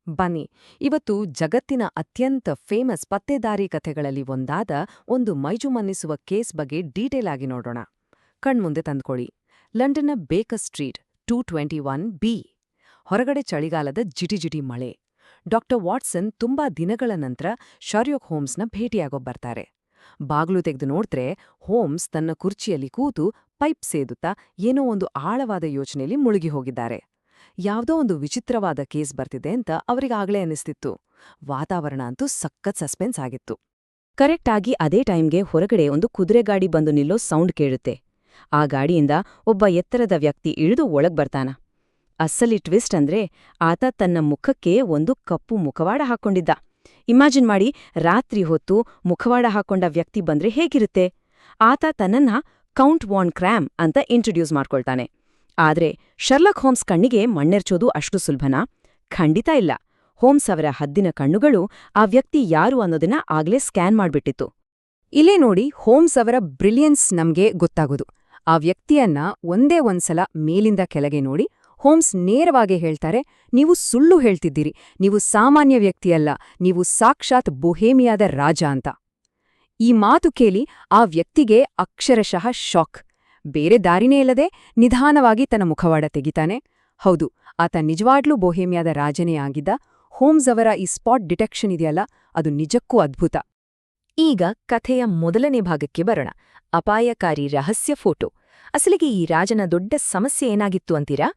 ಬನ್ನಿ ಇವತ್ತು ಜಗತ್ತಿನ ಅತ್ಯಂತ ಫೇಮಸ್ ಪತ್ತೆದಾರಿ ಕಥೆಗಳಲ್ಲಿ ಒಂದಾದ ಒಂದು ಮೈಜುಮನ್ನಿಸುವ ಕೇಸ್ ಬಗ್ಗೆ ಡೀಟೇಲ್ ಆಗಿ ನೋಡೋಣ. ಕಣ್ಮುಂದೆ ತಂದ್ಕೊಳ್ಳಿ, ಲಂಡನ್ನ ಬೇಕರ್ ಸ್ಟ್ರೀಟ್ 221B. ಹೊರಗಡೆ ಚಳಿಗಾಲದ ಜಿಟಿಜಿಟಿ ಮಳೆ. ಡಾಕ್ಟರ್ ವಾಟ್ಸನ್ ತುಂಬಾ ದಿನಗಳ ನಂತರ ಶರ್ಲಾಕ್ ಹೋಮ್ಸ್ನ ಭೇಟಿಯಾಗೋ ಬರ್ತಾರೆ. ಬಾಗ್ಲು ತೆಗೆದು ನೋಡ್ತ್ರೆ ಹೋಮ್ಸ್ ತನ್ನ ಕುರ್ಚಿಯಲ್ಲಿ ಕೂತು ಪೈಪ್ ಸೇದುತ್ತಾ ಏನೋ ಒಂದು ಆಳವಾದ ಯೋಚನೆಯಲ್ಲಿ ಮುಳುಗಿ ಹೋಗಿದ್ದಾರೆ. ಯಾವುದೋ ಒಂದು ವಿಚಿತ್ರವಾದ ಕೇಸ್ ಬರ್ತಿದೆ ಅಂತ ಅವರಿಗಾಗಲೇ ಅನ್ನಿಸ್ತಿತ್ತು. ವಾತಾವರಣ ಅಂತೂ ಸಖತ್ ಸಸ್ಪೆನ್ಸ್ ಆಗಿತ್ತು. ಕರೆಕ್ಟ್ ಆಗಿ ಅದೇ ಟೈಮ್ಗೆ ಹೊರಗಡೆ ಒಂದು ಕುದುರೆಗಾಡಿ ಬಂದು ನಿಲ್ಲೋ ಸೌಂಡ್ ಕೇಳುತ್ತೆ. ಆ ಗಾಡಿಯಿಂದ ಒಬ್ಬ ಎತ್ತರದ ವ್ಯಕ್ತಿ ಇಳಿದು ಒಳಗ್ ಬರ್ತಾನ. ಅಸಲಿ ಟ್ವಿಸ್ಟ್ ಅಂದ್ರೆ ಆತ ತನ್ನ ಮುಖಕ್ಕೆ ಒಂದು ಕಪ್ಪು ಮುಖವಾಡ ಹಾಕೊಂಡಿದ್ದ. ಇಮ್ಯಾಜಿನ್ ಮಾಡಿ, ರಾತ್ರಿ ಹೊತ್ತು ಮುಖವಾಡ ಹಾಕೊಂಡ ವ್ಯಕ್ತಿ ಬಂದ್ರೆ ಹೇಗಿರುತ್ತೆ? ಆತ ತನ್ನನ್ನ ಕೌಂಟ್ ವಾನ್ ಕ್ರ್ಯಾಮ್ ಅಂತ ಇಂಟ್ರೊಡ್ಯೂಸ್ ಮಾಡ್ಕೊಳ್ತಾನೆ. ಆದ್ರೆ ಶರ್ಲಾಕ್ ಹೋಮ್ಸ್ ಕಣ್ಣಿಗೆ ಮಣ್ಣೆರ್ಚೋದು ಅಷ್ಟು ಸುಲಭನಾ? ಖಂಡಿತ ಇಲ್ಲ. ಹೋಮ್ಸ್ ಅವರ ಹದ್ದಿನ ಕಣ್ಣುಗಳು ಆ ವ್ಯಕ್ತಿ ಯಾರು ಅನ್ನೋದನ್ನ ಆಗ್ಲೇ ಸ್ಕ್ಯಾನ್ ಮಾಡ್ಬಿಟ್ಟಿತ್ತು. ಇಲ್ಲೇ ನೋಡಿ ಹೋಮ್ಸ್ ಅವರ ಬ್ರಿಲಿಯನ್ಸ್ ನಮ್ಗೆ ಗೊತ್ತಾಗೋದು. ಆ ವ್ಯಕ್ತಿಯನ್ನ ಒಂದೇ ಒಂದ್ಸಲ ಮೇಲಿಂದ ಕೆಳಗೆ ನೋಡಿ ಹೋಮ್ಸ್ ನೇರವಾಗಿ ಹೇಳ್ತಾರೆ, ನೀವು ಸುಳ್ಳು ಹೇಳ್ತಿದ್ದೀರಿ, ನೀವು ಸಾಮಾನ್ಯ ವ್ಯಕ್ತಿಯಲ್ಲ, ನೀವು ಸಾಕ್ಷಾತ್ ಬೊಹೇಮಿಯಾದ ರಾಜ ಅಂತ. ಈ ಮಾತು ಕೇಳಿ ಆ ವ್ಯಕ್ತಿಗೆ ಅಕ್ಷರಶಃ ಶಾಕ್. ಬೇರೆ ದಾರಿನೇ ಇಲ್ಲದೆ ನಿಧಾನವಾಗಿ ತನ್ನ ಮುಖವಾಡ ತೆಗಿತಾನೆ. ಹೌದು, ಆತ ನಿಜವಾಗ್ಲೂ ಬೊಹೇಮಿಯಾದ ರಾಜನೇ ಆಗಿದ್ದ. ಹೋಮ್ಸ್ ಅವರ ಈ ಸ್ಪಾಟ್ ಡಿಟೆಕ್ಷನ್ ಇದೆಯಲ್ಲ, ಅದು ನಿಜಕ್ಕೂ ಅದ್ಭುತ. ಈಗ ಕಥೆಯ ಮೊದಲನೇ ಭಾಗಕ್ಕೆ ಬರೋಣ. ಅಪಾಯಕಾರಿ ರಹಸ್ಯ ಫೋಟೋ. ಅಸಲಿಗೆ ಈ ರಾಜನ ದೊಡ್ಡ ಸಮಸ್ಯೆ ಏನಾಗಿತ್ತು ಅಂತೀರಾ?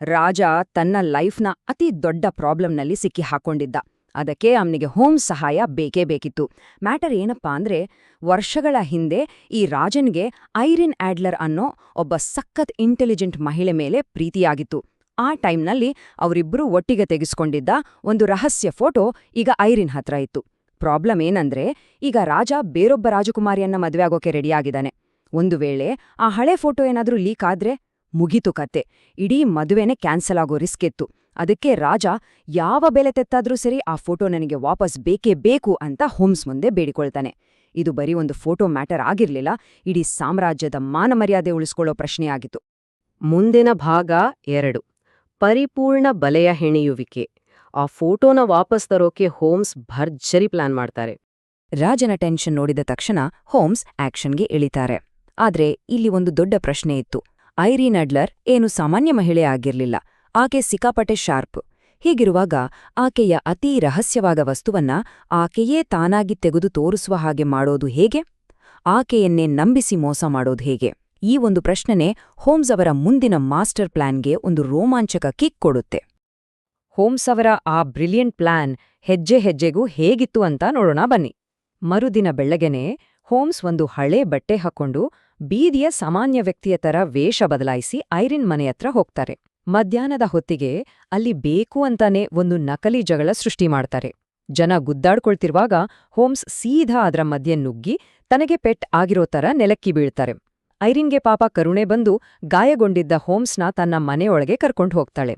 ರಾಜ ತನ್ನ ಲೈಫ್ನ ಅತಿ ದೊಡ್ಡ ಪ್ರಾಬ್ಲಮ್ನಲ್ಲಿ ಸಿಕ್ಕಿ ಹಾಕೊಂಡಿದ್ದ. ಅದಕ್ಕೆ ಅವನಿಗೆ ಹೋಮ್ಸ್ ಸಹಾಯ ಬೇಕೇ ಬೇಕಿತ್ತು. ಮ್ಯಾಟರ್ ಏನಪ್ಪಾ ಅಂದ್ರೆ, ವರ್ಷಗಳ ಹಿಂದೆ ಈ ರಾಜನ್ಗೆ ಐರಿನ್ ಆಡ್ಲರ್ ಅನ್ನೋ ಒಬ್ಬ ಸಖತ್ ಇಂಟೆಲಿಜೆಂಟ್ ಮಹಿಳೆ ಮೇಲೆ ಪ್ರೀತಿಯಾಗಿತ್ತು. ಆ ಟೈಮ್ನಲ್ಲಿ ಅವರಿಬ್ಬರೂ ಒಟ್ಟಿಗೆ ತೆಗೆಸ್ಕೊಂಡಿದ್ದ ಒಂದು ರಹಸ್ಯ ಫೋಟೋ ಈಗ ಐರಿನ್ ಹತ್ರ ಇತ್ತು. ಪ್ರಾಬ್ಲಮ್ ಏನಂದ್ರೆ, ಈಗ ರಾಜ ಬೇರೊಬ್ಬ ರಾಜಕುಮಾರಿಯನ್ನ ಮದ್ವೆಯಾಗೋಕೆ ರೆಡಿಯಾಗಿದ್ದಾನೆ. ಒಂದು ವೇಳೆ ಆ ಹಳೆ ಫೋಟೋ ಏನಾದ್ರೂ ಲೀಕ್ ಆದ್ರೆ ಮುಗೀತು ಕತೆ. ಇಡೀ ಮದುವೆನೇ ಕ್ಯಾನ್ಸಲ್ ಆಗೋ ರಿಸ್ಕ್ ಇತ್ತು. ಅದಕ್ಕೆ ರಾಜ ಯಾವ ಬೆಲೆ ತೆತ್ತಾದ್ರೂ ಸರಿ ಆ ಫೋಟೋ ನನಗೆ ವಾಪಸ್ ಬೇಕೇ ಬೇಕು ಅಂತ ಹೋಮ್ಸ್ ಮುಂದೆ ಬೇಡಿಕೊಳ್ತಾನೆ. ಇದು ಬರೀ ಒಂದು ಫೋಟೋ ಮ್ಯಾಟರ್ ಆಗಿರ್ಲಿಲ್ಲ, ಇಡೀ ಸಾಮ್ರಾಜ್ಯದ ಮಾನಮರ್ಯಾದೆ ಉಳಿಸ್ಕೊಳ್ಳೋ ಪ್ರಶ್ನೆಯಾಗಿತ್ತು. ಮುಂದಿನ ಭಾಗ 2. ಪರಿಪೂರ್ಣ ಬಲೆಯ ಹೆಣೆಯುವಿಕೆ. ಆ ಫೋಟೋನ ವಾಪಸ್ ತರೋಕೆ ಹೋಮ್ಸ್ ಭರ್ಜರಿ ಪ್ಲಾನ್ ಮಾಡ್ತಾರೆ. ರಾಜನ ಟೆನ್ಷನ್ ನೋಡಿದ ತಕ್ಷಣ ಹೋಮ್ಸ್ ಆಕ್ಷನ್ಗೆ ಇಳಿತಾರೆ. ಆದ್ರೆ ಇಲ್ಲಿ ಒಂದು ದೊಡ್ಡ ಪ್ರಶ್ನೆ ಇತ್ತು. ಐರಿನ್ ಅಡ್ಲರ್ ಏನು ಸಾಮಾನ್ಯ ಮಹಿಳೆ ಆಗಿರ್ಲಿಲ್ಲ. ಆಕೆ ಸಿಕ್ಕಾಪಟ್ಟೆ ಶಾರ್ಪ್. ಹೀಗಿರುವಾಗ ಆಕೆಯ ಅತೀ ರಹಸ್ಯವಾದ ವಸ್ತುವನ್ನ ಆಕೆಯೇ ತಾನಾಗಿ ತೆಗೆದು ತೋರಿಸುವ ಹಾಗೆ ಮಾಡೋದು ಹೇಗೆ? ಆಕೆಯನ್ನೇ ನಂಬಿಸಿ ಮೋಸ ಮಾಡೋದು ಹೇಗೆ? ಈ ಒಂದು ಪ್ರಶ್ನೆನೇ ಹೋಮ್ಸ್ ಅವರ ಮುಂದಿನ ಮಾಸ್ಟರ್ ಪ್ಲಾನ್ಗೆ ಒಂದು ರೋಮಾಂಚಕ ಕಿಕ್ ಕೊಡುತ್ತೆ. ಹೋಮ್ಸ್ ಅವರ ಆ ಬ್ರಿಲಿಯಂಟ್ ಪ್ಲಾನ್ ಹೆಜ್ಜೆ ಹೆಜ್ಜೆಗೂ ಹೇಗಿತ್ತು ಅಂತ ನೋಡೋಣ ಬನ್ನಿ. ಮರುದಿನ ಬೆಳ್ಳಗೆನೆ ಹೋಮ್ಸ್ ಒಂದು ಹಳೇ ಬಟ್ಟೆ ಹಾಕೊಂಡು ಬೀದಿಯ ಸಾಮಾನ್ಯ ವ್ಯಕ್ತಿಯ ತರ ವೇಷ ಬದಲಾಯಿಸಿ ಐರಿನ್ ಮನೆಯತ್ರ ಹೋಗ್ತಾರೆ. ಮಧ್ಯಾಹ್ನದ ಹೊತ್ತಿಗೆ ಅಲ್ಲಿ ಬೇಕು ಅಂತಾನೆ ಒಂದು ನಕಲಿ ಜಗಳ ಸೃಷ್ಟಿ ಮಾಡ್ತಾರೆ. ಜನ ಗುದ್ದಾಡ್ಕೊಳ್ತಿರುವಾಗ ಹೋಮ್ಸ್ ಸೀದಾ ಅದರ ಮಧ್ಯೆ ನುಗ್ಗಿ ತನಗೆ ಪೆಟ್ ಆಗಿರೋ ತರ ನೆಲಕ್ಕಿ ಬೀಳ್ತಾರೆ. ಐರಿನ್ಗೆ ಪಾಪ ಕರುಣೆ ಬಂದು ಗಾಯಗೊಂಡಿದ್ದ ಹೋಮ್ಸ್ನ ತನ್ನ ಮನೆಯೊಳಗೆ ಕರ್ಕೊಂಡು ಹೋಗ್ತಾಳೆ.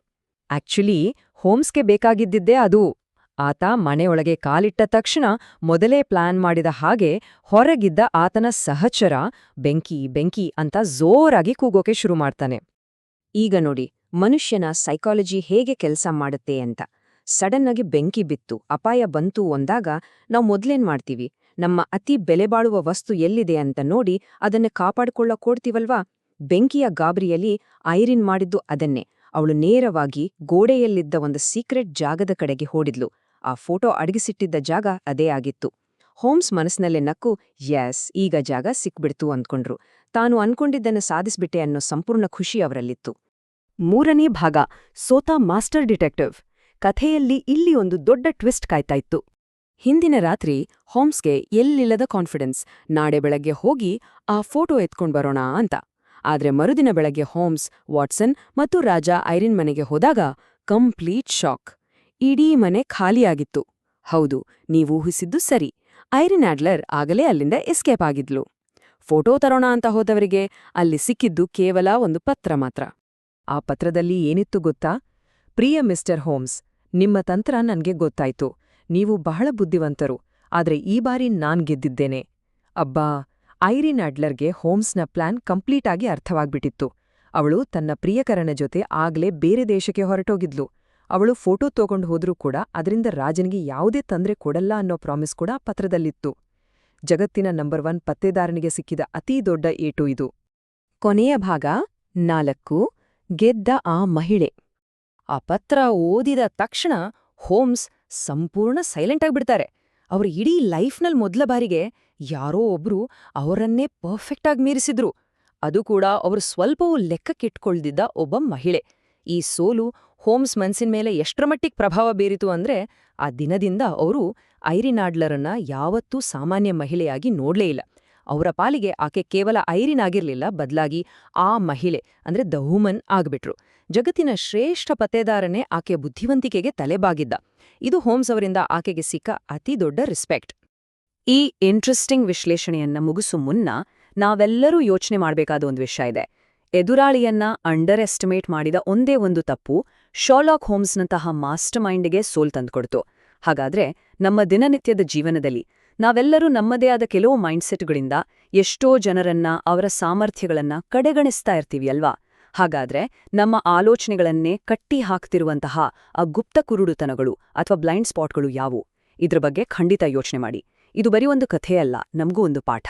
ಆಕ್ಚುಲಿ ಹೋಮ್ಸ್ಗೆ ಬೇಕಾಗಿದ್ದಿದ್ದೇ ಅದು. ಆತ ಮನೆಯೊಳಗೆ ಕಾಲಿಟ್ಟ ತಕ್ಷಣ ಮೊದಲೇ ಪ್ಲಾನ್ ಮಾಡಿದ ಹಾಗೆ ಹೊರಗಿದ್ದ ಆತನ ಸಹಚರ ಬೆಂಕಿ ಬೆಂಕಿ ಅಂತ ಜೋರಾಗಿ ಕೂಗೋಕೆ ಶುರು ಮಾಡ್ತಾನೆ. ಈಗ ನೋಡಿ ಮನುಷ್ಯನ ಸೈಕಾಲಜಿ ಹೇಗೆ ಕೆಲಸ ಮಾಡುತ್ತೆ ಅಂತ. ಸಡನ್ನಾಗಿ ಬೆಂಕಿ ಬಿತ್ತು, ಅಪಾಯ ಬಂತು ಅಂದಾಗ ನಾವು ಮೊದ್ಲೇನ್ ಮಾಡ್ತೀವಿ? ನಮ್ಮ ಅತಿ ಬೆಲೆಬಾಳುವ ವಸ್ತು ಎಲ್ಲಿದೆ ಅಂತ ನೋಡಿ ಅದನ್ನ ಕಾಪಾಡ್ಕೊಳ್ಳೋಕೋಡ್ತೀವಲ್ವಾ? ಬೆಂಕಿಯ ಗಾಬರಿಯಲ್ಲಿ ಐರಿನ್ ಮಾಡಿದ್ದು ಅದನ್ನೇ. ಅವಳು ನೇರವಾಗಿ ಗೋಡೆಯಲ್ಲಿದ್ದ ಒಂದು ಸೀಕ್ರೆಟ್ ಜಾಗದ ಕಡೆಗೆ ಓಡಿದ್ಲು. ಆ ಫೋಟೋ ಅಡಗಿಸಿಟ್ಟಿದ್ದ ಜಾಗ ಅದೇ ಆಗಿತ್ತು. ಹೋಮ್ಸ್ ಮನಸ್ಸಿನಲ್ಲೇ ನಕ್ಕು, ಯಸ್, ಈಗ ಜಾಗ ಸಿಕ್ಬಿಡ್ತು ಅಂದ್ಕೊಂಡ್ರು. ತಾನು ಅನ್ಕೊಂಡಿದ್ದನ್ನು ಸಾಧಿಸ್ಬಿಟ್ಟೆ ಅನ್ನೋ ಸಂಪೂರ್ಣ ಖುಷಿ ಅವರಲ್ಲಿತ್ತು. 3ನೇ ಭಾಗ, ಸೋತ ಮಾಸ್ಟರ್ ಡಿಟೆಕ್ಟಿವ್. ಕಥೆಯಲ್ಲಿ ಇಲ್ಲಿ ಒಂದು ದೊಡ್ಡ ಟ್ವಿಸ್ಟ್ ಕಾಯ್ತಾ ಇತ್ತು. ಹಿಂದಿನ ರಾತ್ರಿ ಹೋಮ್ಸ್ಗೆ ಎಲ್ಲಿಲ್ಲದ ಕಾನ್ಫಿಡೆನ್ಸ್, ನಾಳೆ ಬೆಳಗ್ಗೆ ಹೋಗಿ ಆ ಫೋಟೋ ಎತ್ಕೊಂಡ್ಬರೋಣ ಅಂತ. ಆದ್ರೆ ಮರುದಿನ ಬೆಳಗ್ಗೆ ಹೋಮ್ಸ್, ವಾಟ್ಸನ್ ಮತ್ತು ರಾಜ ಐರಿನ್ ಮನೆಗೆ ಹೋದಾಗ ಕಂಪ್ಲೀಟ್ ಶಾಕ್. ಇಡೀ ಮನೆ ಖಾಲಿಯಾಗಿತ್ತು. ಹೌದು, ನೀವು ಊಹಿಸಿದ್ದು ಸರಿ. ಐರಿನ್ ಆಡ್ಲರ್ ಆಗಲೇ ಅಲ್ಲಿಂದ ಎಸ್ಕೇಪ್ ಆಗಿದ್ಲು. ಫೋಟೋ ತರೋಣ ಅಂತ ಹೋದವರಿಗೆ ಅಲ್ಲಿ ಸಿಕ್ಕಿದ್ದು ಕೇವಲ ಒಂದು ಪತ್ರ ಮಾತ್ರ. ಆ ಪತ್ರದಲ್ಲಿ ಏನಿತ್ತು ಗೊತ್ತಾ? ಪ್ರಿಯ ಮಿಸ್ಟರ್ ಹೋಮ್ಸ್, ನಿಮ್ಮ ತಂತ್ರ ನನ್ಗೆ ಗೊತ್ತಾಯ್ತು. ನೀವು ಬಹಳ ಬುದ್ಧಿವಂತರು. ಆದ್ರೆ ಈ ಬಾರಿ ನಾನ್ ಗೆದ್ದಿದ್ದೇನೆ. ಅಬ್ಬಾ, ಐರಿನ್ ಅಡ್ಲರ್ಗೆ ಹೋಮ್ಸ್ನ ಪ್ಲಾನ್ ಕಂಪ್ಲೀಟಾಗಿ ಅರ್ಥವಾಗ್ಬಿಟ್ಟಿತ್ತು. ಅವಳು ತನ್ನ ಪ್ರಿಯಕರನ ಜೊತೆ ಆಗ್ಲೇ ಬೇರೆ ದೇಶಕ್ಕೆ ಹೊರಟೋಗಿದ್ಲು. ಅವಳು ಫೋಟೋ ತಗೊಂಡು ಹೋದ್ರೂ ಕೂಡ ಅದರಿಂದ ರಾಜನಿಗೆ ಯಾವುದೇ ತೊಂದ್ರೆ ಕೊಡಲ್ಲ ಅನ್ನೋ ಪ್ರಾಮಿಸ್ ಕೂಡ ಪತ್ರದಲ್ಲಿತ್ತು. ಜಗತ್ತಿನ ನಂಬರ್ 1 ಪತ್ತೇದಾರನಿಗೆ ಸಿಕ್ಕಿದ ಅತೀ ದೊಡ್ಡ ಏಟು ಇದು. ಕೊನೆಯ ಭಾಗ 4 ಗೆದ್ದ ಆ ಮಹಿಳೆ. ಆ ಪತ್ರ ಓದಿದ ತಕ್ಷಣ ಹೋಮ್ಸ್ ಸಂಪೂರ್ಣ ಸೈಲೆಂಟ್ ಆಗ್ಬಿಡ್ತಾರೆ. ಅವ್ರ ಇಡೀ ಲೈಫ್ನಲ್ಲಿ ಮೊದಲ ಬಾರಿಗೆ ಯಾರೋ ಒಬ್ರು ಅವರನ್ನೇ ಪರ್ಫೆಕ್ಟ್ ಆಗಿ ಮೀರಿಸಿದ್ರು, ಅದು ಕೂಡ ಅವರು ಸ್ವಲ್ಪವೂ ಲೆಕ್ಕಕ್ಕಿಟ್ಕೊಳ್ದಿದ್ದ ಒಬ್ಬ ಮಹಿಳೆ. ಈ ಸೋಲು ಹೋಮ್ಸ್ ಮನ್ಸಿನ ಮೇಲೆ ಎಷ್ಟರ ಮಟ್ಟಿಗೆ ಪ್ರಭಾವ ಬೀರಿತು ಅಂದ್ರೆ ಆ ದಿನದಿಂದ ಅವರು ಐರಿನ್ ಆಡ್ಲರನ್ನ ಯಾವತ್ತೂ ಸಾಮಾನ್ಯ ಮಹಿಳೆಯಾಗಿ ನೋಡ್ಲೇ ಇಲ್ಲ. ಅವರ ಪಾಲಿಗೆ ಆಕೆ ಕೇವಲ ಐರಿನ್ ಆಗಿರ್ಲಿಲ್ಲ, ಬದಲಾಗಿ ಆ ಮಹಿಳೆ ಅಂದ್ರೆ ದ ವುಮನ್ ಆಗ್ಬಿಟ್ರು. ಜಗತ್ತಿನ ಶ್ರೇಷ್ಠ ಪತ್ತೇದಾರನೇ ಆಕೆಯ ಬುದ್ಧಿವಂತಿಕೆಗೆ ತಲೆಬಾಗಿದ್ದ. ಇದು ಹೋಮ್ಸ್ ಅವರಿಂದ ಆಕೆಗೆ ಸಿಕ್ಕ ಅತಿ ದೊಡ್ಡ ರೆಸ್ಪೆಕ್ಟ್. ಈ ಇಂಟ್ರೆಸ್ಟಿಂಗ್ ವಿಶ್ಲೇಷಣೆಯನ್ನ ಮುಗಿಸು ಮುನ್ನ ನಾವೆಲ್ಲರೂ ಯೋಚನೆ ಮಾಡಬೇಕಾದ ಒಂದು ವಿಷಯ ಇದೆ. ಎದುರಾಳಿಯನ್ನ ಅಂಡರ್ ಎಸ್ಟಿಮೇಟ್ ಮಾಡಿದ ಒಂದೇ ಒಂದು ತಪ್ಪು ಶಾರ್ಲಾಕ್ ಹೋಮ್ಸ್ನಂತಹ ಮಾಸ್ಟರ್ ಮೈಂಡ್ಗೆ ಸೋಲ್ ತಂದುಕೊಡ್ತು. ಹಾಗಾದ್ರೆ ನಮ್ಮ ದಿನನಿತ್ಯದ ಜೀವನದಲ್ಲಿ ನಾವೆಲ್ಲರೂ ನಮ್ಮದೇ ಆದ ಕೆಲವು ಮೈಂಡ್ಸೆಟ್ಗಳಿಂದ ಎಷ್ಟೋ ಜನರನ್ನ, ಅವರ ಸಾಮರ್ಥ್ಯಗಳನ್ನ ಕಡೆಗಣಿಸ್ತಾ ಇರ್ತೀವಿ ಅಲ್ವಾ? ಹಾಗಾದ್ರೆ ನಮ್ಮ ಆಲೋಚನೆಗಳನ್ನೇ ಕಟ್ಟಿ ಹಾಕ್ತಿರುವಂತಹ ಆ ಗುಪ್ತ ಕುರುಡುತನಗಳು ಅಥವಾ ಬ್ಲೈಂಡ್ ಸ್ಪಾಟ್ಗಳು ಯಾವುವು? ಇದ್ರ ಬಗ್ಗೆ ಖಂಡಿತ ಯೋಚನೆ ಮಾಡಿ. ಇದು ಬರೀ ಒಂದು ಕಥೆಯಲ್ಲ, ನಮಗೂ ಒಂದು ಪಾಠ.